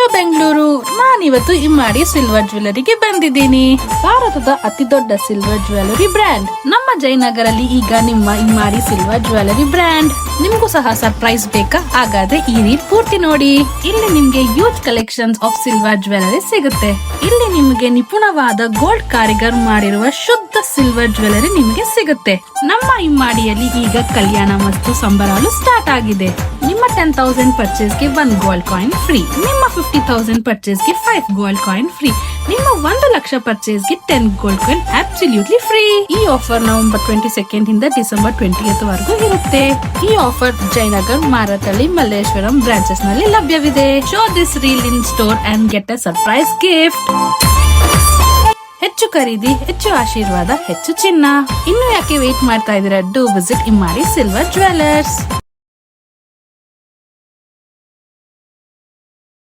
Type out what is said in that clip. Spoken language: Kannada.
ಹಲೋ ಬೆಂಗಳೂರು, ನಾನಿವತ್ತು ಇಮ್ಮಾಡಿ ಸಿಲ್ವರ್ ಜ್ಯುವೆಲರಿಗೆ ಬಂದಿದ್ದೀನಿ. ಭಾರತದ ಅತಿ ದೊಡ್ಡ ಸಿಲ್ವರ್ ಜ್ಯುವೆಲರಿ ಬ್ರ್ಯಾಂಡ್ ನಮ್ಮ ಜಯನಗರಲ್ಲಿ ಈಗ ನಿಮ್ಮ ಇಮ್ಮಾಡಿ ಸಿಲ್ವರ್ ಜ್ಯುವೆಲರಿ ಬ್ರ್ಯಾಂಡ್. ನಿಮ್ಗೂ ಸಹ ಸರ್ಪ್ರೈಸ್ ಬೇಕಾ? ಹಾಗಾದ್ರೆ ಈ ರೀತಿ ಪೂರ್ತಿ ನೋಡಿ. ಇಲ್ಲಿ ನಿಮ್ಗೆ huge collections of silver jewellery ಸಿಗುತ್ತೆ. ಇಲ್ಲಿ ನಿಮಗೆ ನಿಪುಣವಾದ ಗೋಲ್ಡ್ ಕಾರಿಗರ್ ಮಾಡಿರುವ ಶುದ್ಧ ಸಿಲ್ವರ್ ಜ್ಯುವೆಲರಿ ನಿಮಗೆ ಸಿಗುತ್ತೆ. ನಮ್ಮ ಇಮ್ಮಾಡಿಯಲ್ಲಿ ಈಗ ಕಲ್ಯಾಣ ಮತ್ತು ಸಂಬರಾಲು ಸ್ಟಾರ್ಟ್ ಆಗಿದೆ. ನಿಮ್ಮ 10,000 ಪರ್ಚೇಸ್ಗೆ 1 ಗೋಲ್ಡ್ ಕಾಯಿನ್ ಫ್ರೀ. ನಿಮ್ಮ 50,000 ಪರ್ಚೇಸ್ಗೆ 5 ಗೋಲ್ಡ್ ಕಾಯಿನ್ ಫ್ರೀ. ನಿಮ್ಮ 1 ಲಕ್ಷ ಪರ್ಚೇಸ್ಗೆ 10 ಗೋಲ್ಡ್ ಕಾಯಿನ್ ಅಬ್ಸಲ್ಯೂಟ್ಲಿ ಫ್ರೀ. ಈ ಆಫರ್ ನವೆಂಬರ್ 22 ಇಂದ ಡಿಸೆಂಬರ್ 20 ವರೆಗೂ ಇರುತ್ತೆ. ಈ ಆಫರ್ ಜಯನಗರ್, ಮಾರತಳ್ಳಿ, ಮಲ್ಲೇಶ್ವರಂ ಬ್ರಾಂಚೆಸ್ ನಲ್ಲಿ ಲಭ್ಯವಿದೆ. Show this reel in store and get a surprise gift. ಹೆಚ್ಚು ಖರೀದಿ, ಹೆಚ್ಚು ಆಶೀರ್ವಾದ, ಹೆಚ್ಚು ಚಿನ್ನ. ಇನ್ನು ಯಾಕೆ ವೇಟ್ ಮಾಡ್ತಾ ಇದ್ದೀರಾ? Do visit Immadi silver jewellers.